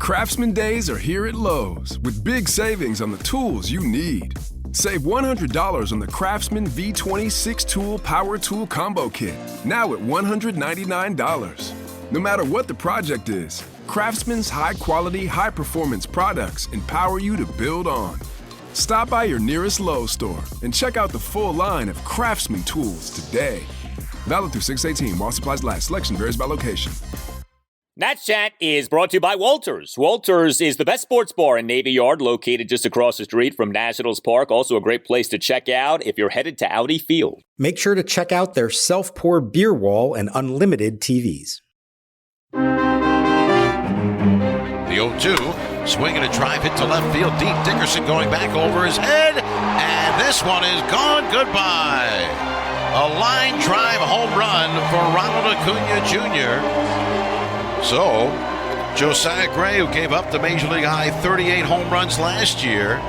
Craftsman Days are here at Lowe's with big savings on the tools you need. Save $100 on the Craftsman V20 6-tool power tool combo kit, now at $199. No matter what the project is, Craftsman's high-quality, high-performance products empower you to build on. Stop by your nearest Lowe's store and check out the full line of Craftsman tools today. Valid through 6/18 while supplies last. Selection varies by location. Nats Chat is brought to you by Walters. Walters is the best sports bar in Navy Yard, located just across the street from Nationals Park. Also a great place to check out if you're headed to Audi Field. Make sure to check out their self-pour beer wall and unlimited TVs. The 0-2, swinging a drive hit to left field deep. Dickerson going back over his head, and this one is gone goodbye. A line drive home run for Ronald Acuna Jr. So, Josiah Gray, who gave up the Major League high 38 home runs last year,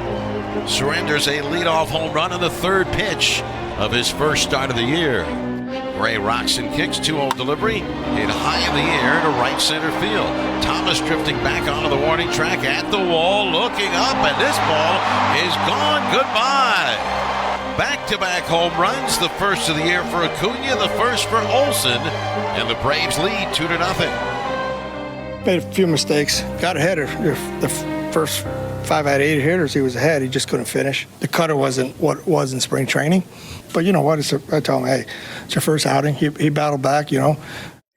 surrenders a leadoff home run on the third pitch of his first start of the year. Gray rocks and kicks, 2-0 delivery, hit high in the air to right center field. Thomas drifting back onto the warning track at the wall, looking up, and this ball is gone goodbye. Back-to-back home runs, the first of the year for Acuna, the first for Olsen, and the Braves lead 2-0. Made a few mistakes. Got ahead of the first 5 out of 8 hitters. He was ahead. He just couldn't finish. The cutter wasn't what it was in spring training. But you know what? I tell him, hey, it's your first outing. He battled back, you know.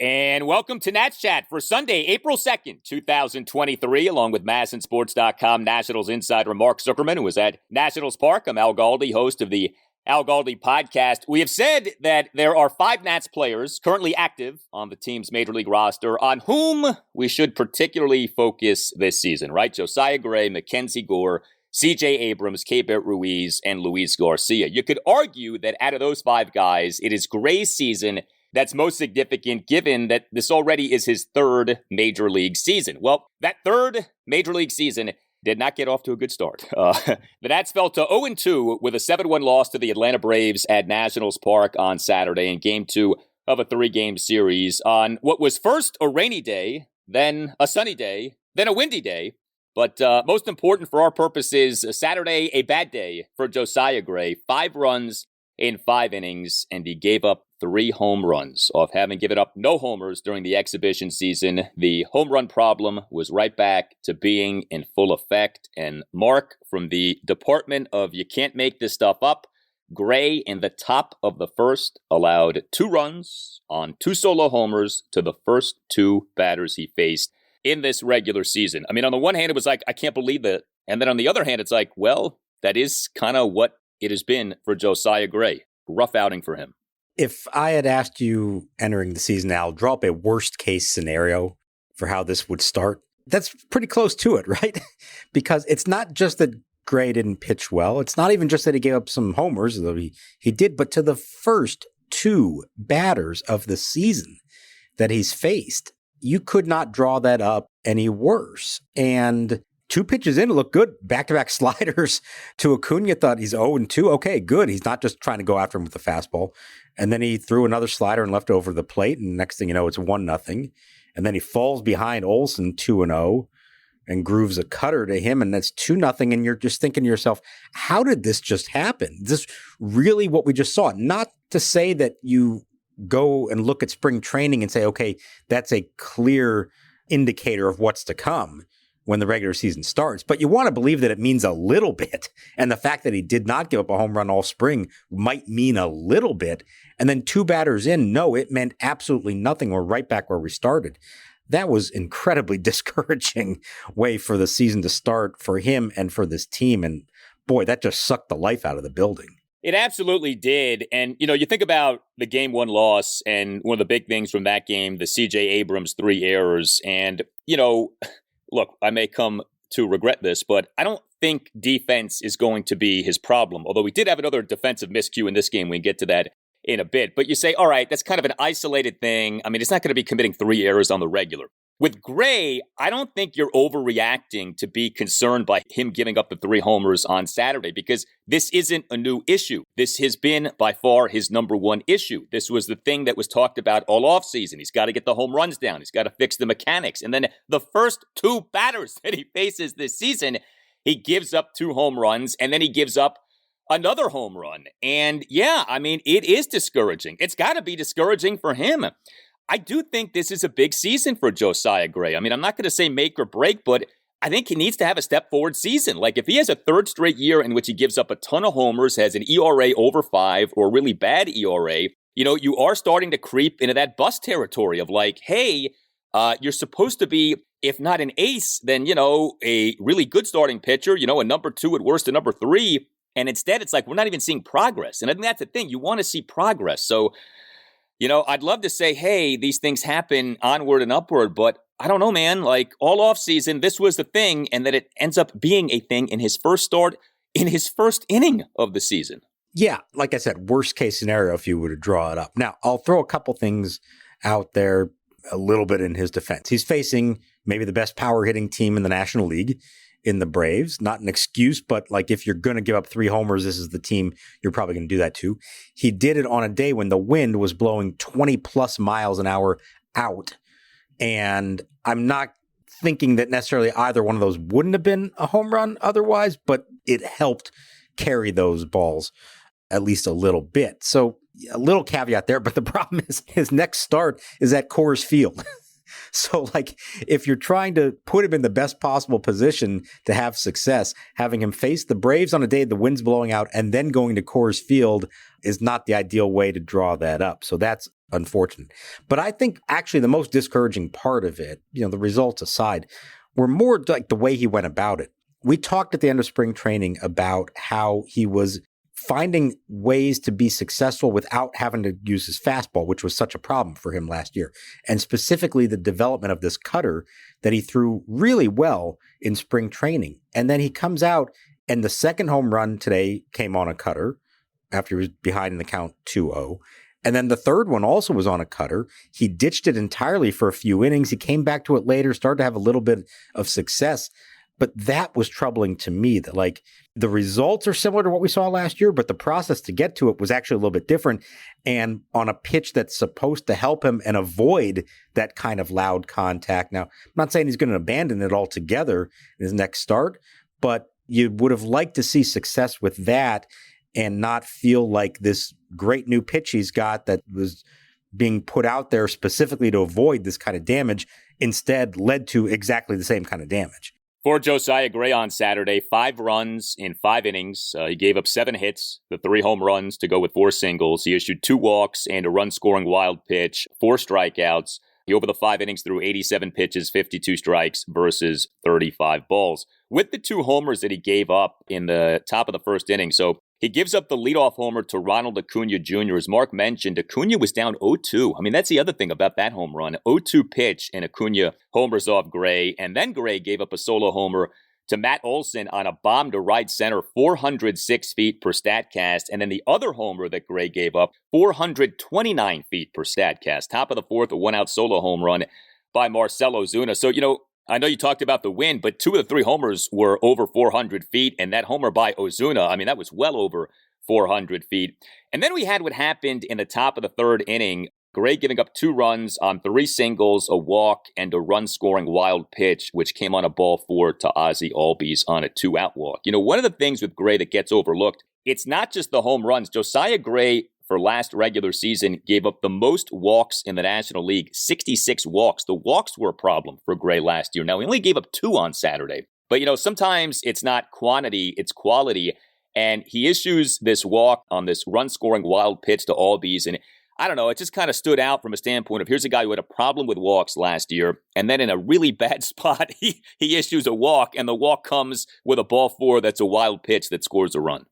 And welcome to Nats Chat for Sunday, April 2nd, 2023, along with MASNsports.com Nationals insider Mark Zuckerman, who is at Nationals Park. I'm Al Galdi, host of the Al Galdi podcast. We have said that there are 5 Nats players currently active on the team's major league roster on whom we should particularly focus this season, right? Josiah Gray, MacKenzie Gore, C.J. Abrams, Keibert Ruiz, and Luis Garcia. You could argue that out of those 5 guys, it is Gray's season that's most significant, given that this already is his 3rd major league season. Well, that 3rd major league season did not get off to a good start. The Nats fell to 0-2 with a 7-1 loss to the Atlanta Braves at Nationals Park on Saturday in Game 2 of a 3-game series on what was first a rainy day, then a sunny day, then a windy day. But most important for our purposes, Saturday, a bad day for Josiah Gray. 5 runs in 5 innings, and he gave up 3 home runs off having given up no homers during the exhibition season. The home run problem was right back to being in full effect. And Mark, from the department of you can't make this stuff up, Gray in the top of the first allowed 2 runs on 2 solo homers to the first 2 batters he faced in this regular season. I mean, on the one hand, it was like, I can't believe it. And then on the other hand, it's like, well, that is kind of what it has been for Josiah Gray. Rough outing for him. If I had asked you entering the season, Al, draw up a worst case scenario for how this would start, that's pretty close to it, right? Because it's not just that Gray didn't pitch well. It's not even just that he gave up some homers, though he did, but to the first 2 batters of the season that he's faced, you could not draw that up any worse. And 2 pitches in, look good. Back-to-back sliders to Acuna. Thought he's 0-2. Okay, good. He's not just trying to go after him with the fastball. And then he threw another slider and left over the plate. And next thing you know, it's 1-0. And then he falls behind Olsen 2-0 and grooves a cutter to him. And that's 2-0. And you're just thinking to yourself, how did this just happen? Is this really what we just saw? Not to say that you go and look at spring training and say, okay, that's a clear indicator of what's to come when the regular season starts. But you want to believe that it means a little bit. And the fact that he did not give up a home run all spring might mean a little bit. And then 2 batters in, no, it meant absolutely nothing. We're right back where we started. That was incredibly discouraging way for the season to start for him and for this team. And boy, that just sucked the life out of the building. It absolutely did. And, you know, you think about the Game 1 loss and one of the big things from that game, the C.J. Abrams 3 errors. And, you know, look, I may come to regret this, but I don't think defense is going to be his problem. Although we did have another defensive miscue in this game. We can get to that in a bit. But you say, all right, that's kind of an isolated thing. I mean, it's not going to be committing 3 errors on the regular. With Gray, I don't think you're overreacting to be concerned by him giving up the 3 homers on Saturday, because this isn't a new issue. This has been by far his number one issue. This was the thing that was talked about all offseason. He's got to get the home runs down. He's got to fix the mechanics. And then the first 2 batters that he faces this season, he gives up 2 home runs, and then he gives up another home run. And yeah, I mean, it is discouraging. It's got to be discouraging for him. I do think this is a big season for Josiah Gray. I mean, I'm not going to say make or break, but I think he needs to have a step forward season. Like if he has a 3rd straight year in which he gives up a ton of homers, has an ERA over 5 or a really bad ERA, you are starting to creep into that bust territory of like, hey, you're supposed to be, if not an ace, then, a really good starting pitcher, a number 2 at worst, a number 3. And instead, it's like, we're not even seeing progress. And I think that's the thing. You want to see progress. So, I'd love to say, hey, these things happen onward and upward, but I don't know, man. Like all offseason, this was the thing, and that it ends up being a thing in his first start, in his first inning of the season. Yeah, like I said, worst case scenario if you were to draw it up. Now, I'll throw a couple things out there a little bit in his defense. He's facing maybe the best power hitting team in the National League in the Braves. Not an excuse, but like if you're going to give up 3 homers, this is the team you're probably going to do that to. He did it on a day when the wind was blowing 20 plus miles an hour out. And I'm not thinking that necessarily either one of those wouldn't have been a home run otherwise, but it helped carry those balls at least a little bit. So a little caveat there, but the problem is his next start is at Coors Field. So, like, if you're trying to put him in the best possible position to have success, having him face the Braves on a day the wind's blowing out and then going to Coors Field is not the ideal way to draw that up. So that's unfortunate. But I think actually the most discouraging part of it, the results aside, were more like the way he went about it. We talked at the end of spring training about how he was finding ways to be successful without having to use his fastball, which was such a problem for him last year. And specifically the development of this cutter that he threw really well in spring training. And then he comes out and the second home run today came on a cutter after he was behind in the count 2-0. And then the third one also was on a cutter. He ditched it entirely for a few innings. He came back to it later, started to have a little bit of success. But that was troubling to me, that like the results are similar to what we saw last year, but the process to get to it was actually a little bit different. And on a pitch that's supposed to help him and avoid that kind of loud contact. Now, I'm not saying he's going to abandon it altogether in his next start, but you would have liked to see success with that and not feel like this great new pitch he's got that was being put out there specifically to avoid this kind of damage instead led to exactly the same kind of damage. For Josiah Gray on Saturday, 5 runs in 5 innings. He gave up 7 hits, the 3 home runs to go with 4 singles. He issued 2 walks and a run-scoring wild pitch, 4 strikeouts. He over the 5 innings threw 87 pitches, 52 strikes versus 35 balls. With the 2 homers that he gave up in the top of the first inning, so he gives up the leadoff homer to Ronald Acuna Jr. As Mark mentioned, Acuna was down 0-2. I mean, that's the other thing about that home run. 0-2 pitch, and Acuna homers off Gray. And then Gray gave up a solo homer to Matt Olson on a bomb to right center, 406 feet per StatCast. And then the other homer that Gray gave up, 429 feet per StatCast. Top of the fourth, a 1-out solo home run by Marcell Ozuna. So, I know you talked about the win, but 2 of the 3 homers were over 400 feet, and that homer by Ozuna, I mean, that was well over 400 feet. And then we had what happened in the top of the 3rd inning, Gray giving up 2 runs on 3 singles, a walk, and a run-scoring wild pitch, which came on a ball 4 to Ozzie Albies on a 2-out walk. One of the things with Gray that gets overlooked, it's not just the home runs. Josiah Gray, for last regular season, gave up the most walks in the National League, 66 walks. The walks were a problem for Gray last year. Now, he only gave up 2 on Saturday. But, sometimes it's not quantity, it's quality. And he issues this walk on this run-scoring wild pitch to Albies. And I don't know, it just kind of stood out from a standpoint of here's a guy who had a problem with walks last year. And then in a really bad spot, he issues a walk. And the walk comes with a ball 4 that's a wild pitch that scores a run.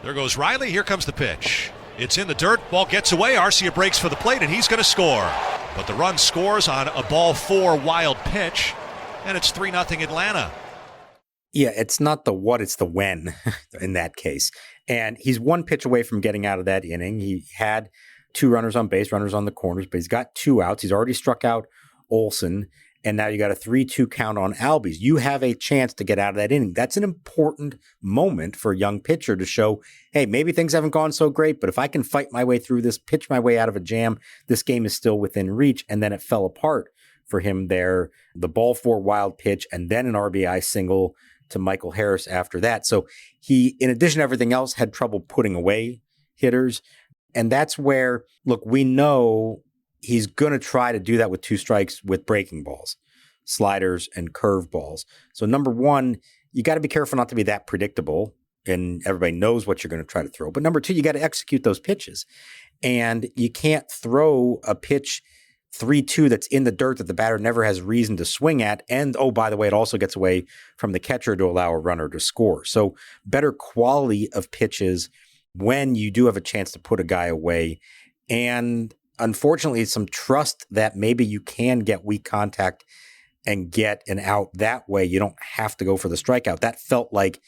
There goes Riley. Here comes the pitch. It's in the dirt. Ball gets away. Arcia breaks for the plate, and he's going to score. But the run scores on a ball 4 wild pitch, and it's 3-0 Atlanta. Yeah, it's not the what, it's the when in that case. And he's 1 pitch away from getting out of that inning. He had 2 runners on base, runners on the corners, but he's got 2 outs. He's already struck out Olson. and now you got a 3-2 count on Albies. You have a chance to get out of that inning. That's an important moment for a young pitcher to show, hey, maybe things haven't gone so great, but if I can fight my way through this, pitch my way out of a jam, this game is still within reach. And then it fell apart for him there. The ball 4 wild pitch, and then an RBI single to Michael Harris after that. So he, in addition to everything else, had trouble putting away hitters. And that's where, look, we know he's going to try to do that with 2 strikes with breaking balls, sliders, and curve balls. So number one, you got to be careful not to be that predictable, and everybody knows what you're going to try to throw. But number two, you got to execute those pitches. And you can't throw a pitch 3-2 that's in the dirt that the batter never has reason to swing at. And, oh, by the way, it also gets away from the catcher to allow a runner to score. So better quality of pitches when you do have a chance to put a guy away. And unfortunately, some trust that maybe you can get weak contact and get an out that way. You don't have to go for the strikeout. That felt like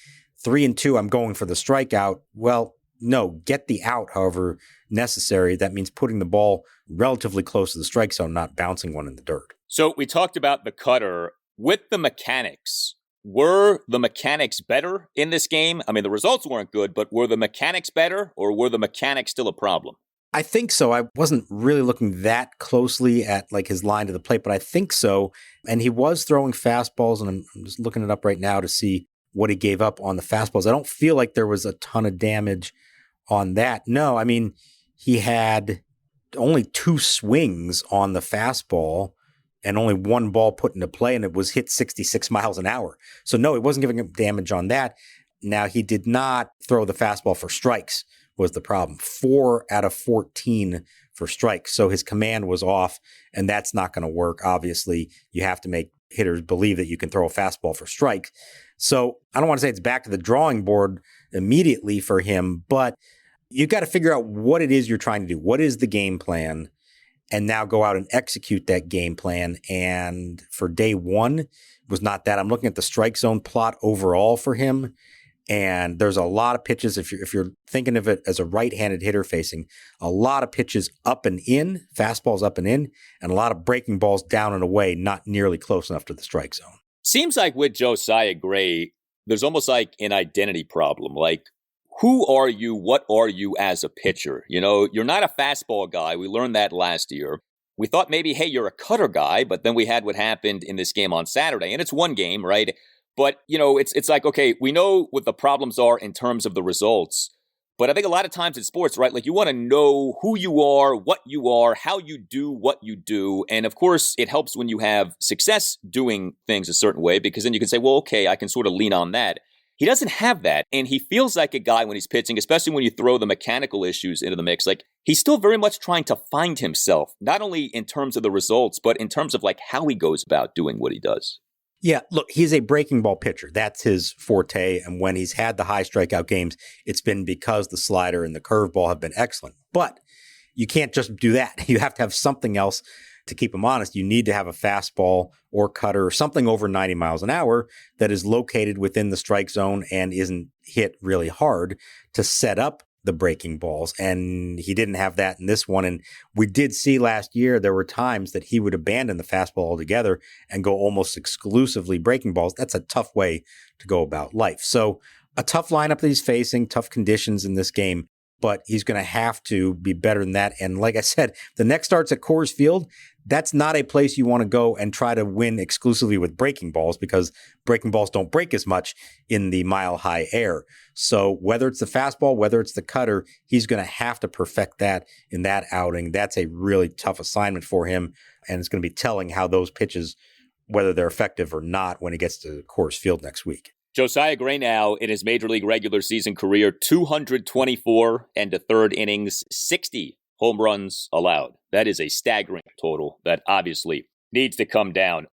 3-2, I'm going for the strikeout. Well, no, get the out, however necessary. That means putting the ball relatively close to the strike zone, not bouncing one in the dirt. So we talked about the cutter. With the mechanics, were the mechanics better in this game? I mean, the results weren't good, but were the mechanics better, or were the mechanics still a problem? I think so. I wasn't really looking that closely at like his line to the plate, but I think so. And he was throwing fastballs, and I'm just looking it up right now to see what he gave up on the fastballs. I don't feel like there was a ton of damage on that. No, I mean, he had only 2 swings on the fastball and only 1 ball put into play, and it was hit 66 miles an hour. So no, it wasn't giving him damage on that. Now, he did not throw the fastball for strikes was the problem. 4 out of 14 for strikes. So his command was off, and that's not going to work. Obviously, you have to make hitters believe that you can throw a fastball for strikes. So I don't want to say it's back to the drawing board immediately for him, but you got to figure out what it is you're trying to do. What is the game plan? And now go out and execute that game plan. And for day one, it was not that. I'm looking at the strike zone plot overall for him. And there's a lot of pitches, if you're thinking of it as a right-handed hitter facing, a lot of pitches up and in, fastballs up and in, and a lot of breaking balls down and away, not nearly close enough to the strike zone. Seems like with Josiah Gray, there's almost like an identity problem. Like, who are you? What are you as a pitcher? You know, you're not a fastball guy. We learned that last year. We thought maybe, hey, you're a cutter guy, but then we had what happened in this game on Saturday, and it's one game, right? But, you know, it's like, okay, we know what the problems are in terms of the results. But I think a lot of times in sports, right, like you want to know who you are, what you are, how you do what you do. And of course, it helps when you have success doing things a certain way, because then you can say, well, okay, I can sort of lean on that. He doesn't have that. And he feels like a guy when he's pitching, especially when you throw the mechanical issues into the mix. Like he's still very much trying to find himself, not only in terms of the results, but in terms of like how he goes about doing what he does. Yeah, look, he's a breaking ball pitcher. That's his forte. And when he's had the high strikeout games, it's been because the slider and the curveball have been excellent. But you can't just do that. You have to have something else to keep him honest. You need to have a fastball or cutter or something over 90 miles an hour that is located within the strike zone and isn't hit really hard to set up the breaking balls. And he didn't have that in this one. And we did see last year, there were times that he would abandon the fastball altogether and go almost exclusively breaking balls. That's a tough way to go about life. So a tough lineup that he's facing, tough conditions in this game, but he's going to have to be better than that. And like I said, the next start's at Coors Field. That's not a place you want to go and try to win exclusively with breaking balls, because breaking balls don't break as much in the mile-high air. So whether it's the fastball, whether it's the cutter, he's going to have to perfect that in that outing. That's a really tough assignment for him, and it's going to be telling how those pitches, whether they're effective or not, when he gets to Coors Field next week. Josiah Gray now in his Major League regular season career, 224 and a third innings, 60 home runs allowed. That is a staggering total that obviously needs to come down.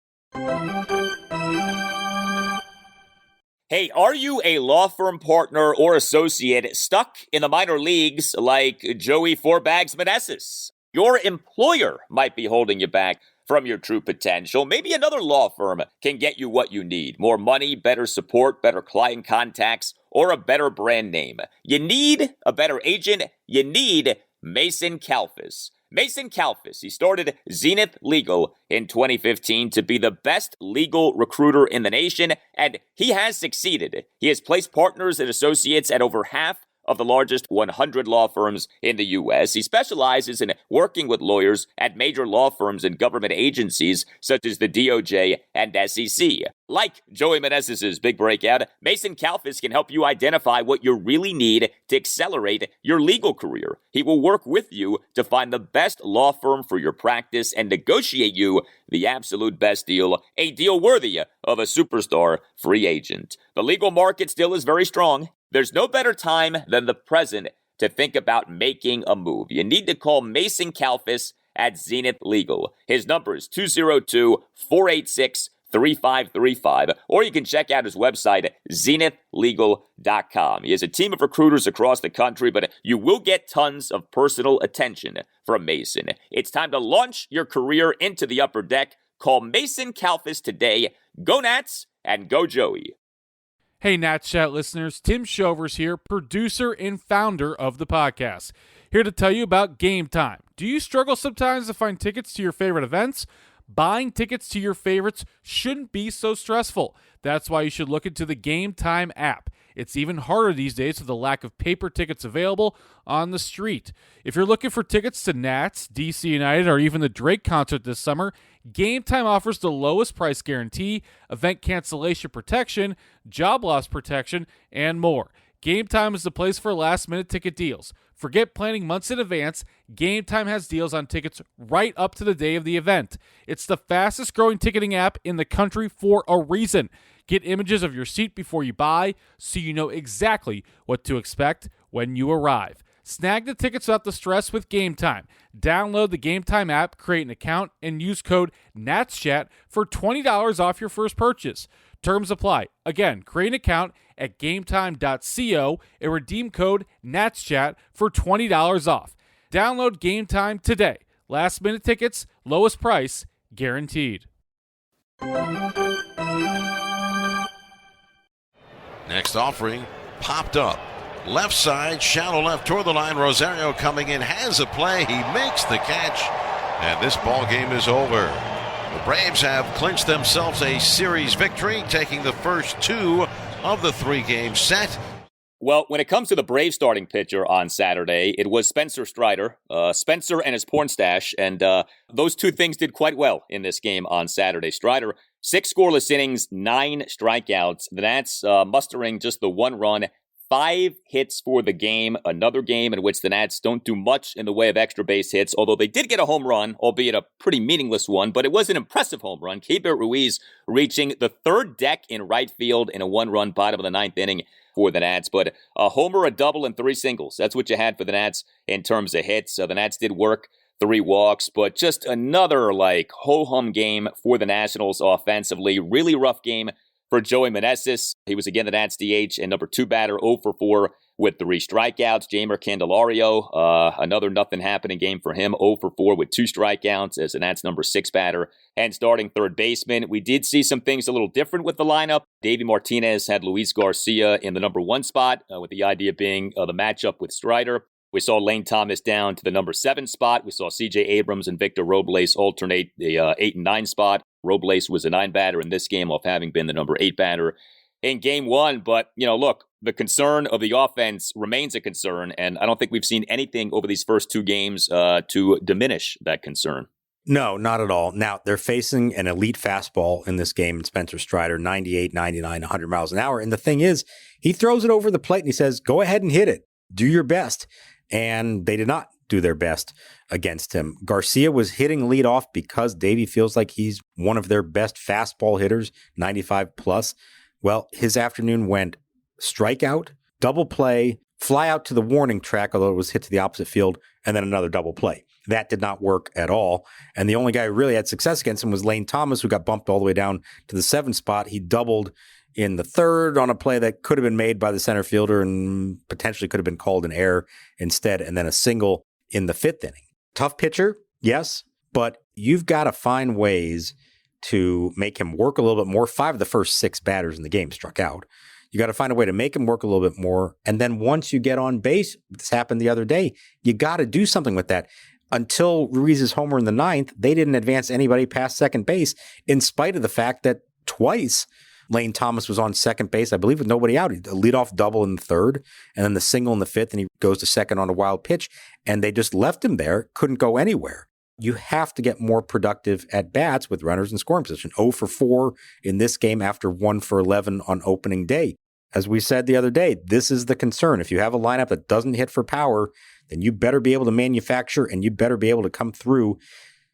Hey, are you a law firm partner or associate stuck in the minor leagues like Joey Four Bags Meneses? Your employer might be holding you back from your true potential. Maybe another law firm can get you what you need. More money, better support, better client contacts, or a better brand name. You need a better agent. You need Mason Kalfas. Mason Kalfas, he started Zenith Legal in 2015 to be the best legal recruiter in the nation, and he has succeeded. He has placed partners and associates at over half of the largest 100 law firms in the U.S. He specializes in working with lawyers at major law firms and government agencies such as the DOJ and SEC. Like Joey Meneses' big breakout, Mason Kalfas can help you identify what you really need to accelerate your legal career. He will work with you to find the best law firm for your practice and negotiate you the absolute best deal, a deal worthy of a superstar free agent. The legal market still is very strong. There's no better time than the present to think about making a move. You need to call Mason Kalfas at Zenith Legal. His number is 202-486-3535, or you can check out his website, zenithlegal.com. He has a team of recruiters across the country, but you will get tons of personal attention from Mason. It's time to launch your career into the upper deck. Call Mason Kalfas today. Go Nats and go Joey. Hey, Nats Chat listeners, Tim Shovers here, producer and founder of the podcast. Here to tell you about Game Time. Do you struggle sometimes to find tickets to your favorite events? Buying tickets to your favorites shouldn't be so stressful. That's why you should look into the Game Time app. It's even harder these days with the lack of paper tickets available on the street. If you're looking for tickets to Nats, DC United, or even the Drake concert this summer, Game Time offers the lowest price guarantee, event cancellation protection, job loss protection, and more. Game Time is the place for last-minute ticket deals. Forget planning months in advance. Game Time has deals on tickets right up to the day of the event. It's the fastest-growing ticketing app in the country for a reason. Get images of your seat before you buy so you know exactly what to expect when you arrive. Snag the tickets without the stress with Game Time. Download the Game Time app, create an account, and use code NATSCHAT for $20 off your first purchase. Terms apply. Again, create an account at gametime.co and redeem code NATSCHAT for $20 off. Download Game Time today. Last minute tickets, lowest price, guaranteed. Next offering popped up. Left side, shallow left toward the line. Rosario coming in, has a play. He makes the catch, and this ball game is over. The Braves have clinched themselves a series victory, taking the first two of the three-game set. Well, when it comes to the Braves starting pitcher on Saturday, it was Spencer Strider, Spencer and his porn stash, and those two things did quite well in this game on Saturday. Strider, 6 scoreless innings, 9 strikeouts. The Nats mustering just the 1 run, 5 hits for the game, another game in which the Nats don't do much in the way of extra base hits, although they did get a home run, albeit a pretty meaningless one, but it was an impressive home run. Keibert Ruiz reaching the 3rd deck in right field in a 1-run bottom of the 9th inning for the Nats, but a homer, a double, and 3 singles. That's what you had for the Nats in terms of hits. The Nats did work 3 walks, but just another ho-hum game for the Nationals offensively. Really rough game for Joey Meneses. He was again the Nats DH and number 2 batter, 0 for 4 with 3 strikeouts. Jeimer Candelario, another nothing happening game for him, 0 for 4 with 2 strikeouts as the Nats number 6 batter and starting third baseman. We did see some things a little different with the lineup. Davey Martinez had Luis Garcia in the number 1 spot, with the idea being the matchup with Strider. We saw Lane Thomas down to the number 7 spot. We saw C.J. Abrams and Victor Robles alternate the 8 and 9 spot. Robles was a 9 batter in this game off having been the number 8 batter in game 1. But, look, the concern of the offense remains a concern, and I don't think we've seen anything over these first 2 games to diminish that concern. No, not at all. Now, they're facing an elite fastball in this game, Spencer Strider, 98, 99, 100 miles an hour. And the thing is, he throws it over the plate and he says, go ahead and hit it. Do your best. And they did not do their best against him. Garcia was hitting leadoff because Davey feels like he's one of their best fastball hitters, 95 plus. Well, his afternoon went strikeout, double play, fly out to the warning track, although it was hit to the opposite field, and then another double play. That did not work at all. And the only guy who really had success against him was Lane Thomas, who got bumped all the way down to the 7th spot. He doubled in the 3rd on a play that could have been made by the center fielder and potentially could have been called an error instead, and then a single in the 5th inning. Tough pitcher, yes, but you've got to find ways to make him work a little bit more. 5 of the first 6 batters in the game struck out. You got to find a way to make him work a little bit more. And then once you get on base, this happened the other day, you got to do something with that. until Ruiz's homer in the 9th, they didn't advance anybody past second base, in spite of the fact that twice Lane Thomas was on second base, I believe, with nobody out. A leadoff double in the 3rd, and then the single in the 5th, and he goes to second on a wild pitch, and they just left him there, couldn't go anywhere. You have to get more productive at bats with runners in scoring position. 0 for 4 in this game after 1 for 11 on opening day. As we said the other day, this is the concern. If you have a lineup that doesn't hit for power, then you better be able to manufacture, and you better be able to come through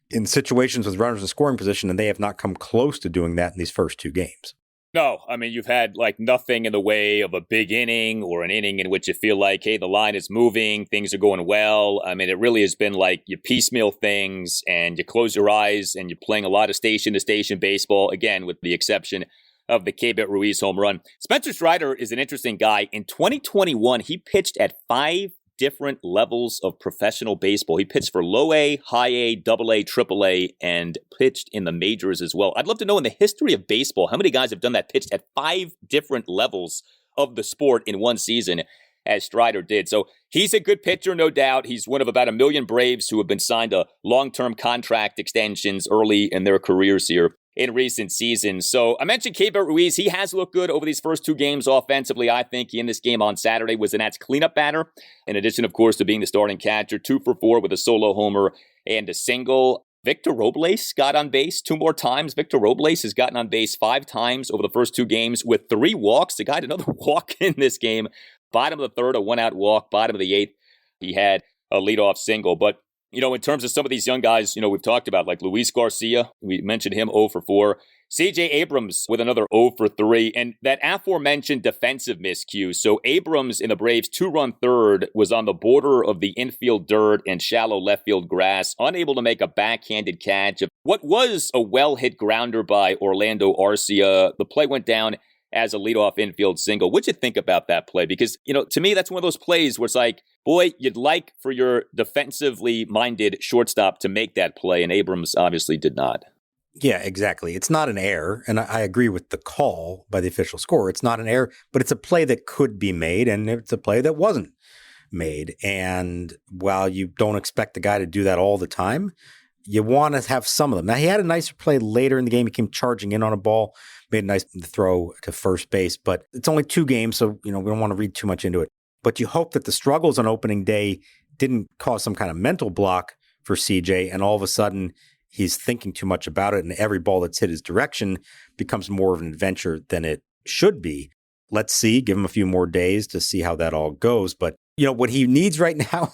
in situations with runners in scoring position, and they have not come close to doing that in these first 2 games. No, I mean, you've had like nothing in the way of a big inning or an inning in which you feel like, hey, the line is moving, things are going well. I mean, it really has been like you piecemeal things and you close your eyes and you're playing a lot of station-to-station baseball, again, with the exception of the Keibert Ruiz home run. Spencer Strider is an interesting guy. In 2021, he pitched at 5 different levels of professional baseball. He pitched for low A, high A, double A, triple A, and pitched in the majors as well. I'd love to know in the history of baseball, how many guys have done that, pitched at 5 different levels of the sport in one season, as Strider did. So he's a good pitcher, no doubt. He's one of about 1 million Braves who have been signed to long-term contract extensions early in their careers here in recent seasons. So I mentioned Keibert Ruiz. He has looked good over these first 2 games offensively. I think in this game on Saturday was the Nats cleanup batter, in addition, of course, to being the starting catcher. 2 for 4 with a solo homer and a single. Victor Robles got on base 2 more times. Victor Robles has gotten on base 5 times over the first 2 games with 3 walks. The guy had another walk in this game. Bottom of the 3rd, a 1-out walk. Bottom of the 8th, he had a leadoff single. But you know, in terms of some of these young guys, you know, we've talked about like Luis Garcia. We mentioned him 0 for 4. C.J. Abrams with another 0 for 3. And that aforementioned defensive miscue. So Abrams in the Braves' 2-run 3rd was on the border of the infield dirt and shallow left field grass, unable to make a backhanded catch of what was a well-hit grounder by Orlando Arcia. The play went down as a leadoff infield single. What'd you think about that play? Because, you know, to me, that's one of those plays where it's like, boy, you'd like for your defensively minded shortstop to make that play, and Abrams obviously did not. Yeah, exactly. It's not an error, and I agree with the call by the official scorer. It's not an error, but it's a play that could be made, and it's a play that wasn't made. And while you don't expect the guy to do that all the time, you want to have some of them. Now, he had a nicer play later in the game. He came charging in on a ball, made a nice throw to first base, but it's only 2 games, so we don't want to read too much into it. But you hope that the struggles on opening day didn't cause some kind of mental block for CJ, and all of a sudden he's thinking too much about it, and every ball that's hit his direction becomes more of an adventure than it should be. Let's see, give him a few more days to see how that all goes. But, what he needs right now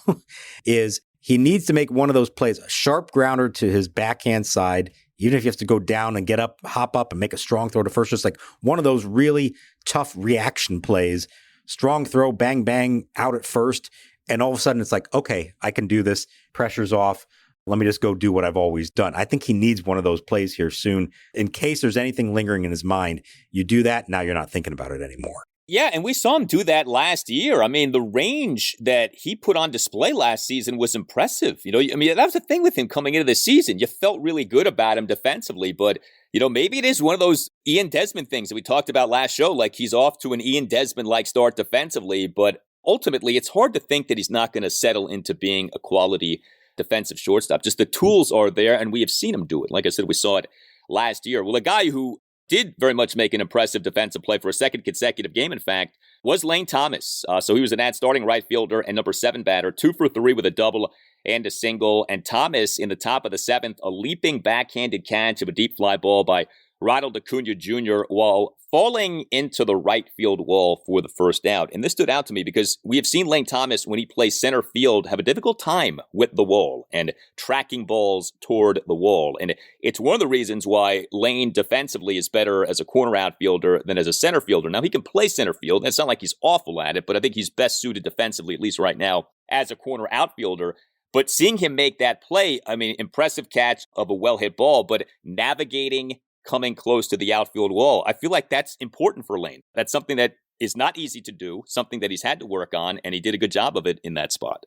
is he needs to make one of those plays, a sharp grounder to his backhand side, even if you have to go down and get up, hop up and make a strong throw to first, just like one of those really tough reaction plays, strong throw, bang, bang, out at first. And all of a sudden it's like, okay, I can do this. Pressure's off. Let me just go do what I've always done. I think he needs one of those plays here soon. In case there's anything lingering in his mind, you do that. Now you're not thinking about it anymore. Yeah, and we saw him do that last year. I mean, the range that he put on display last season was impressive. That was the thing with him coming into the season. You felt really good about him defensively, but, maybe it is one of those Ian Desmond things that we talked about last show. Like, he's off to an Ian Desmond-like start defensively, but ultimately, it's hard to think that he's not going to settle into being a quality defensive shortstop. Just the tools are there, and we have seen him do it. Like I said, we saw it last year. Well, a guy who did very much make an impressive defensive play for a second consecutive game, in fact, was Lane Thomas. So he was an Nats starting right fielder and number 7 batter, 2 for 3 with a double and a single. And Thomas, in the top of the 7th, a leaping backhanded catch of a deep fly ball by Ronald Acuna Jr. while falling into the right field wall for the first out. And this stood out to me because we have seen Lane Thomas, when he plays center field, have a difficult time with the wall and tracking balls toward the wall. And it's one of the reasons why Lane defensively is better as a corner outfielder than as a center fielder. Now, he can play center field, and it's not like he's awful at it, but I think he's best suited defensively, at least right now, as a corner outfielder. But seeing him make that play, impressive catch of a well-hit ball, but navigating, coming close to the outfield wall, I feel like that's important for Lane. That's something that is not easy to do, something that he's had to work on, and he did a good job of it in that spot.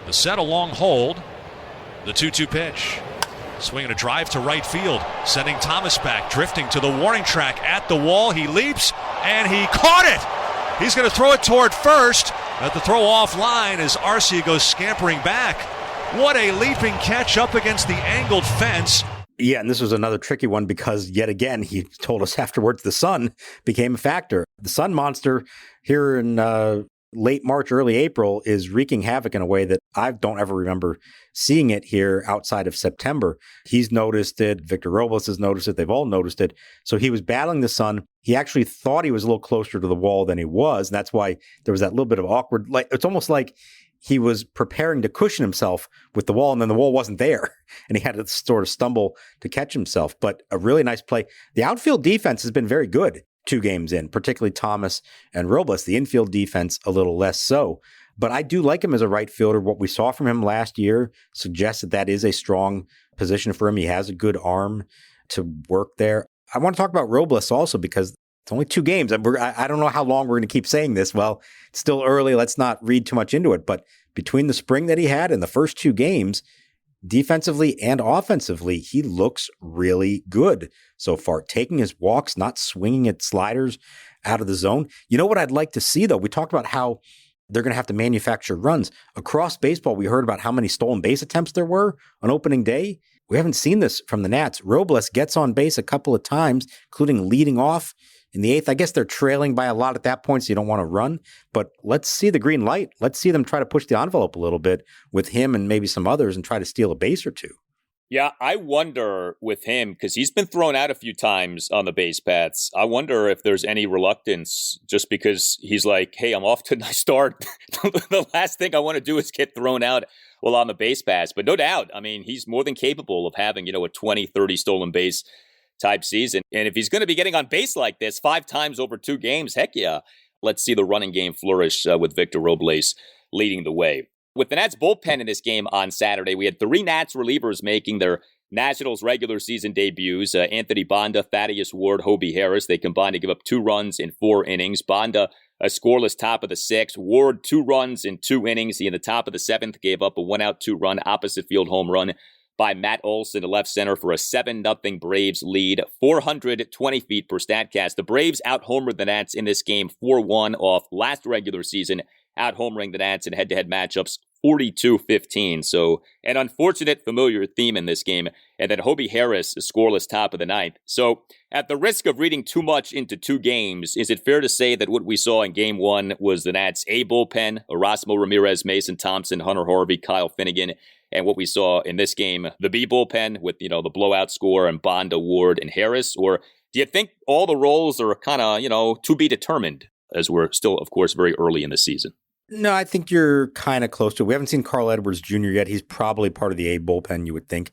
The set, a long hold. The 2-2 pitch. Swinging a drive to right field, sending Thomas back, drifting to the warning track at the wall. He leaps, and he caught it! He's going to throw it toward first. At the throw off line as Arcia goes scampering back. What a leaping catch up against the angled fence. Yeah, and this was another tricky one because, yet again, he told us afterwards the sun became a factor. The sun monster here in late March, early April is wreaking havoc in a way that I don't ever remember seeing it here outside of September. He's noticed it. Victor Robles has noticed it. They've all noticed it. So he was battling the sun. He actually thought he was a little closer to the wall than he was. And that's why there was that little bit of awkward, like it's almost like he was preparing to cushion himself with the wall, and then the wall wasn't there, and he had to sort of stumble to catch himself. But a really nice play. The outfield defense has been very good 2 games in, particularly Thomas and Robles. The infield defense a little less so. But I do like him as a right fielder. What we saw from him last year suggests that that is a strong position for him. He has a good arm to work there. I want to talk about Robles also because it's only 2 games. I don't know how long we're going to keep saying this. Well, it's still early. Let's not read too much into it. But between the spring that he had and the first 2 games, defensively and offensively, he looks really good so far. Taking his walks, not swinging at sliders out of the zone. You know what I'd like to see, though? We talked about how they're going to have to manufacture runs. Across baseball, we heard about how many stolen base attempts there were on opening day. We haven't seen this from the Nats. Robles gets on base a couple of times, including leading off in the 8th. I guess they're trailing by a lot at that point, so you don't want to run. But let's see the green light. Let's see them try to push the envelope a little bit with him and maybe some others and try to steal a base or 2. Yeah, I wonder with him, because he's been thrown out a few times on the base paths. I wonder if there's any reluctance just because he's like, hey, I'm off to a nice start. The last thing I want to do is get thrown out while on the base paths. But no doubt, I mean, he's more than capable of having, a 20, 30 stolen base type season. And if he's going to be getting on base like this 5 times over 2 games, heck yeah, let's see the running game flourish with Victor Robles leading the way. With the Nats bullpen in this game on Saturday, we had 3 Nats relievers making their Nationals regular season debuts. Anthony Banda, Thaddeus Ward, Hobie Harris. They combined to give up 2 runs in 4 innings. Banda, a scoreless top of the 6th. Ward, 2 runs in 2 innings. He in the top of the 7th gave up a 1-out 2-run opposite field home run by Matt Olson to left center for a 7-0 Braves lead, 420 feet per Statcast. The Braves out-homered the Nats in this game 4-1 off last regular season, out-homering the Nats in head-to-head matchups 42-15. So an unfortunate familiar theme in this game. And then Hobie Harris, a scoreless top of the 9th. So at the risk of reading too much into 2 games, is it fair to say that what we saw in game 1 was the Nats A bullpen, Erasmo Ramirez, Mason Thompson, Hunter Harvey, Kyle Finnegan, and what we saw in this game, the B bullpen with, the blowout score and Banda, Ward, and Harris? Or do you think all the roles are kind of, to be determined as we're still, of course, very early in the season? No, I think you're kind of close to it. We haven't seen Carl Edwards Jr. yet. He's probably part of the A bullpen, you would think.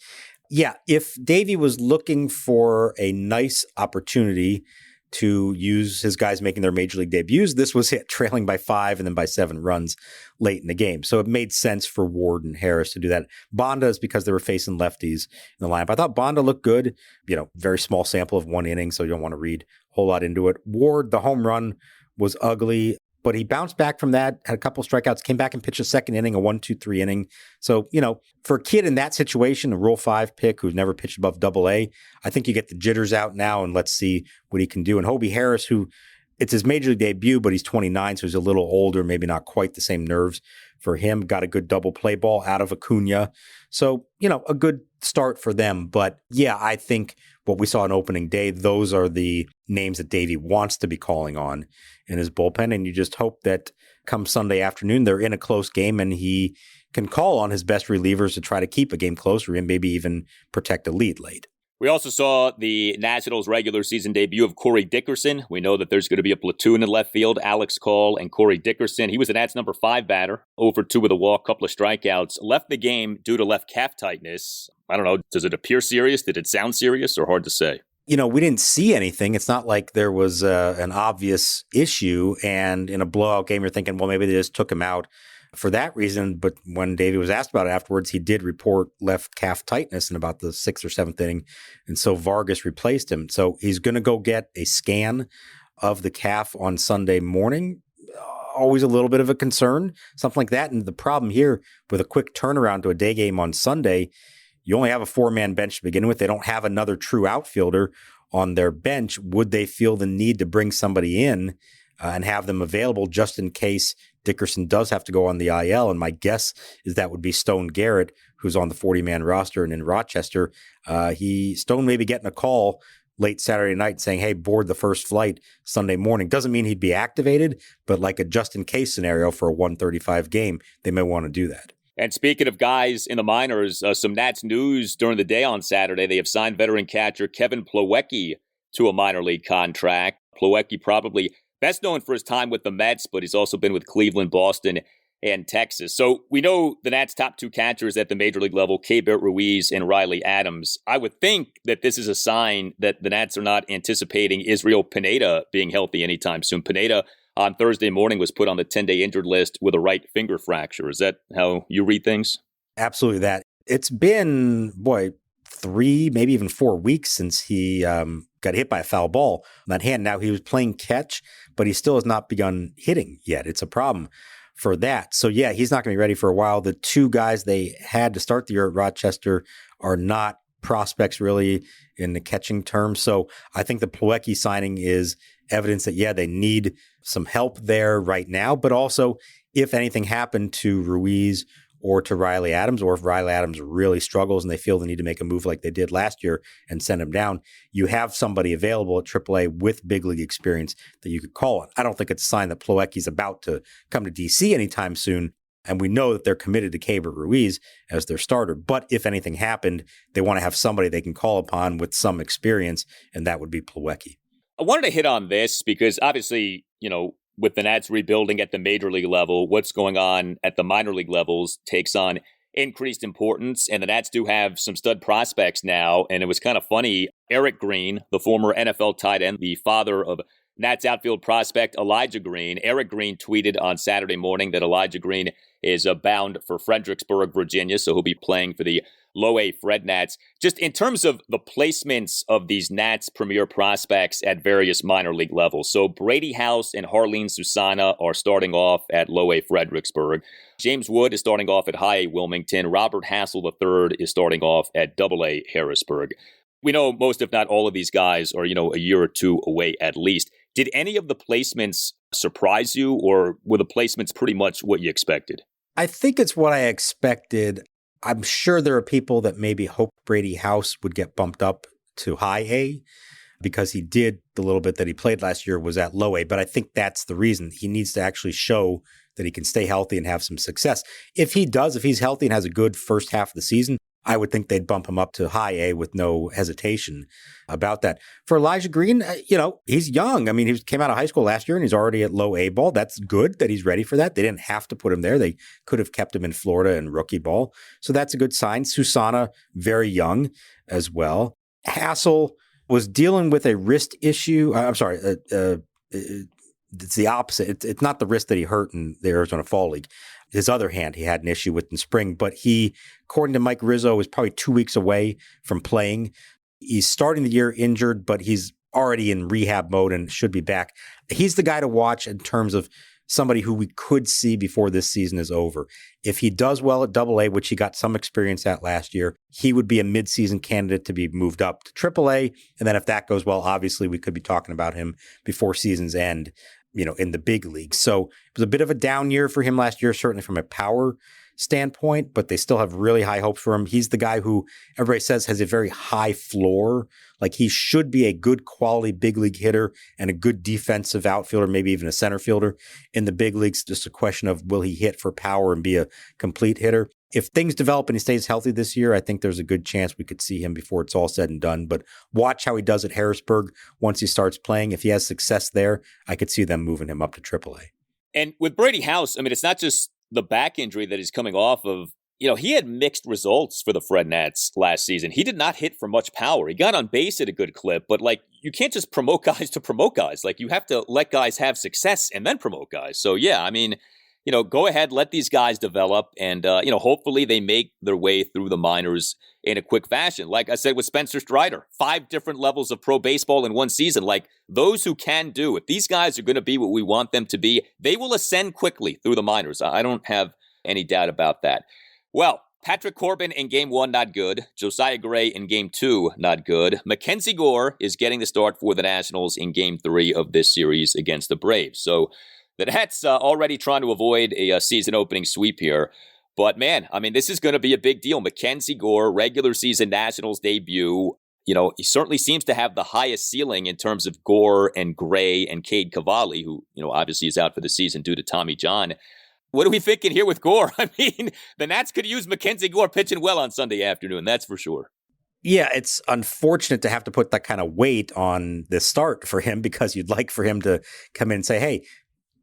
Yeah, if Davey was looking for a nice opportunity to use his guys making their major league debuts, this was it, trailing by 5 and then by 7 runs late in the game. So it made sense for Ward and Harris to do that. Banda is because they were facing lefties in the lineup. I thought Banda looked good, very small sample of 1 inning, so you don't want to read a whole lot into it. Ward, the home run was ugly, but he bounced back from that, had a couple strikeouts, came back and pitched a 2nd inning, a 1-2-3 inning. So, for a kid in that situation, a Rule 5 pick who's never pitched above Double-A, I think you get the jitters out now and let's see what he can do. And Hobie Harris, who it's his major league debut, but he's 29, so he's a little older, maybe not quite the same nerves for him. Got a good double play ball out of Acuna. So, a good start for them. But yeah, I think what we saw on opening day, those are the names that Davey wants to be calling on in his bullpen. And you just hope that come Sunday afternoon, they're in a close game and he can call on his best relievers to try to keep a game closer and maybe even protect a lead late. We also saw the Nationals regular season debut of Corey Dickerson. We know that there's going to be a platoon in left field, Alex Call and Corey Dickerson. He was the Nats number 5 batter, 0-2 with a walk, couple of strikeouts, left the game due to left calf tightness. I don't know, does it appear serious? Did it sound serious or hard to say? We didn't see anything. It's not like there was an obvious issue. And in a blowout game, you're thinking, well, maybe they just took him out for that reason. But when Davey was asked about it afterwards, he did report left calf tightness in about the 6th or 7th inning. And so Vargas replaced him. So he's going to go get a scan of the calf on Sunday morning. Always a little bit of a concern, something like that. And the problem here with a quick turnaround to a day game on Sunday, you only have a 4-man bench to begin with. They don't have another true outfielder on their bench. Would they feel the need to bring somebody in and have them available just in case Dickerson does have to go on the IL, and my guess is that would be Stone Garrett, who's on the 40-man roster and in Rochester. Stone may be getting a call late Saturday night saying, hey, board the first flight Sunday morning. Doesn't mean he'd be activated, but like a just-in-case scenario for a 135 game, they may want to do that. And speaking of guys in the minors, some Nats news during the day on Saturday. They have signed veteran catcher Kevin Plawecki to a minor league contract. Plawecki probably best known for his time with the Mets, but he's also been with Cleveland, Boston, and Texas. So we know the Nats' top two catchers at the major league level, Keibert Ruiz and Riley Adams. I would think that this is a sign that the Nats are not anticipating Israel Pineda being healthy anytime soon. Pineda on Thursday morning was put on the 10-day injured list with a right finger fracture. Is that how you read things? Absolutely that. It's been, 3, maybe even 4 weeks since he got hit by a foul ball on that hand. Now, he was playing catch, but he still has not begun hitting yet. It's a problem for that. So, yeah, he's not going to be ready for a while. The two guys they had to start the year at Rochester are not prospects really in the catching terms. So I think the Plawecki signing is evidence that, yeah, they need some help there right now. But also, if anything happened to Ruiz or to Riley Adams, or if Riley Adams really struggles and they feel they need to make a move like they did last year and send him down, you have somebody available at AAA with big league experience that you could call on. I don't think it's a sign that Plawecki's about to come to DC anytime soon, and we know that they're committed to Keibert Ruiz as their starter. But if anything happened, they want to have somebody they can call upon with some experience, and that would be Plawecki. I wanted to hit on this because obviously, with the Nats rebuilding at the major league level, what's going on at the minor league levels takes on increased importance. And the Nats do have some stud prospects now. And it was kind of funny. Eric Green, the former NFL tight end, the father of Nats outfield prospect Elijah Green. Eric Green tweeted on Saturday morning that Elijah Green is bound for Fredericksburg, Virginia. So he'll be playing for the Low A Fred Nats. Just in terms of the placements of these Nats premier prospects at various minor league levels. So Brady House and Jarlin Susana are starting off at Low A Fredericksburg. James Wood is starting off at High A Wilmington. Robert Hassell III is starting off at Double A Harrisburg. We know most, if not all of these guys are, a year or two away at least. Did any of the placements surprise you, or were the placements pretty much what you expected? I think it's what I expected. I'm sure there are people that maybe hoped Brady House would get bumped up to High A because he did the little bit that he played last year was at Low A. But I think that's the reason. He needs to actually show that he can stay healthy and have some success. If he's healthy and has a good first half of the season, I would think they'd bump him up to High A with no hesitation about that. For Elijah Green, he's young. I mean, he came out of high school last year and he's already at Low A ball. That's good that he's ready for that. They didn't have to put him there. They could have kept him in Florida in rookie ball. So that's a good sign. Susana, very young as well. Hassell was dealing with a wrist issue. It's the opposite. It's not the wrist that he hurt in the Arizona Fall League. His other hand he had an issue with in spring, but he, according to Mike Rizzo, is probably 2 weeks away from playing. He's starting the year injured, but he's already in rehab mode and should be back. He's the guy to watch in terms of somebody who we could see before this season is over. If he does well at Double A, which he got some experience at last year, he would be a midseason candidate to be moved up to Triple A. And then if that goes well, obviously we could be talking about him before season's end, in the big league. So it was a bit of a down year for him last year, certainly from a power standpoint, but they still have really high hopes for him. He's the guy who everybody says has a very high floor. Like he should be a good quality big league hitter and a good defensive outfielder, maybe even a center fielder in the big leagues. Just a question of will he hit for power and be a complete hitter? If things develop and he stays healthy this year, I think there's a good chance we could see him before it's all said and done. But watch how he does at Harrisburg once he starts playing. If he has success there, I could see them moving him up to AAA. And with Brady House, I mean, it's not just the back injury that he's coming off of. He had mixed results for the Fred Nats last season. He did not hit for much power. He got on base at a good clip, but you can't just promote guys to promote guys. You have to let guys have success and then promote guys. So yeah, I mean, go ahead, let these guys develop and, hopefully they make their way through the minors in a quick fashion. Like I said with Spencer Strider, 5 different levels of pro baseball in one season. Those who can do, if these guys are going to be what we want them to be, they will ascend quickly through the minors. I don't have any doubt about that. Well, Patrick Corbin in Game 1, not good. Josiah Gray in Game 2, not good. MacKenzie Gore is getting the start for the Nationals in Game 3 of this series against the Braves. So the Nats already trying to avoid a season opening sweep here. But man, I mean, this is going to be a big deal. MacKenzie Gore, regular season Nationals debut. You know, he certainly seems to have the highest ceiling in terms of Gore and Gray and Cade Cavalli, who, you know, obviously is out for the season due to Tommy John. What are we thinking here with Gore? I mean, the Nats could use MacKenzie Gore pitching well on Sunday afternoon, that's for sure. Yeah, it's unfortunate to have to put that kind of weight on the start for him, because you'd like for him to come in and say, hey,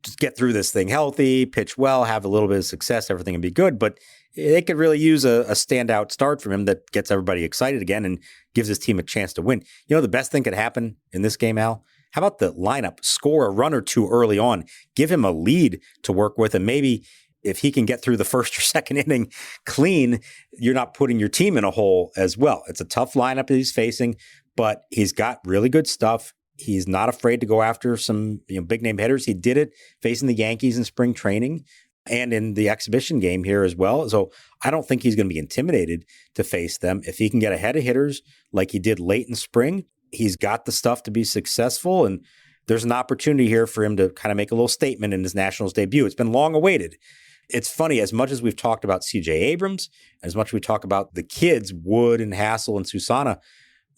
just get through this thing healthy, pitch well, have a little bit of success, everything will be good. But they could really use a standout start from him that gets everybody excited again and gives his team a chance to win. You know, the best thing could happen in this game, Al? How about the lineup? Score a run or two early on. Give him a lead to work with, and maybe if he can get through the first or second inning clean, you're not putting your team in a hole as well. It's a tough lineup that he's facing, but he's got really good stuff. He's not afraid to go after some big name hitters. He did it facing the Yankees in spring training and in the exhibition game here as well. So I don't think he's going to be intimidated to face them. If he can get ahead of hitters like he did late in spring, he's got the stuff to be successful. And there's an opportunity here for him to kind of make a little statement in his Nationals debut. It's been long awaited. It's funny, as much as we've talked about C.J. Abrams, as much as we talk about the kids, Wood and Hassell and Susana,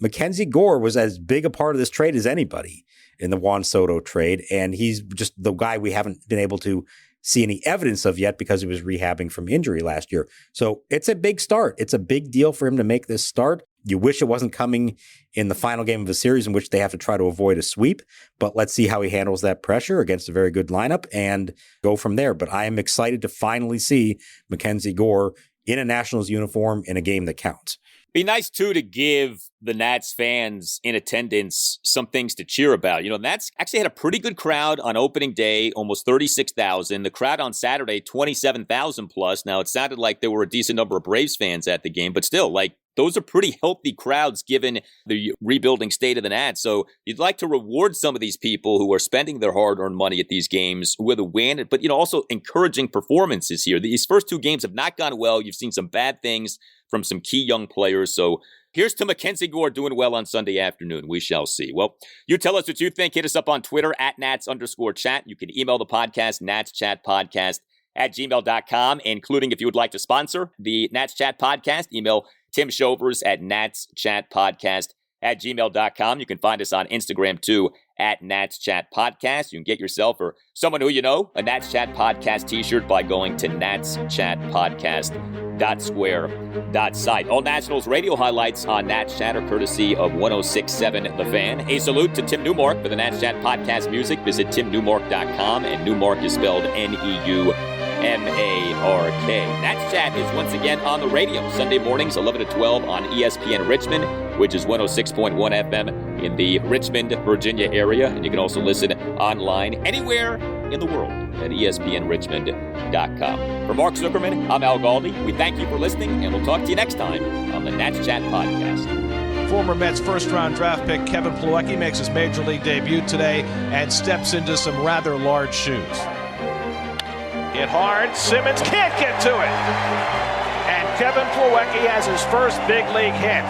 MacKenzie Gore was as big a part of this trade as anybody in the Juan Soto trade. And he's just the guy we haven't been able to see any evidence of yet because he was rehabbing from injury last year. So it's a big start. It's a big deal for him to make this start. You wish it wasn't coming in the final game of a series in which they have to try to avoid a sweep, but let's see how he handles that pressure against a very good lineup and go from there. But I am excited to finally see MacKenzie Gore in a Nationals uniform in a game that counts. Be nice, too, to give the Nats fans in attendance some things to cheer about. You know, Nats actually had a pretty good crowd on opening day, almost 36,000. The crowd on Saturday, 27,000 plus. Now, it sounded like there were a decent number of Braves fans at the game, but still, like, those are pretty healthy crowds given the rebuilding state of the Nats. So you'd like to reward some of these people who are spending their hard-earned money at these games with a win, but, also encouraging performances here. These first two games have not gone well. You've seen some bad things from some key young players. So here's to MacKenzie Gore doing well on Sunday afternoon. We shall see. Well, you tell us what you think. Hit us up on Twitter at Nats_chat. You can email the podcast, natschatpodcast@gmail.com, including if you would like to sponsor the Nats Chat podcast, email Tim Shovers at natschatpodcast@gmail.com. You can find us on Instagram too at Nats Chat Podcast. You can get yourself or someone who you know a Nats Chat Podcast t-shirt by going to natschatpodcast.square.site. All Nationals radio highlights on Nats Chat are courtesy of 106.7 The Fan. A salute to Tim Newmark for the Nats Chat Podcast music. Visit timnewmark.com, and Newmark is spelled Neumark. Nats Chat is once again on the radio Sunday mornings 11 to 12 on ESPN Richmond, which is 106.1 FM in the Richmond, Virginia area. And you can also listen online anywhere in the world at espnrichmond.com. For Mark Zuckerman, I'm Al Galdi. We thank you for listening, and we'll talk to you next time on the Nats Chat Podcast. Former Mets first-round draft pick Kevin Plawecki makes his major league debut today and steps into some rather large shoes. Hit hard, Simmons can't get to it. And Kevin Plawecki has his first big league hit.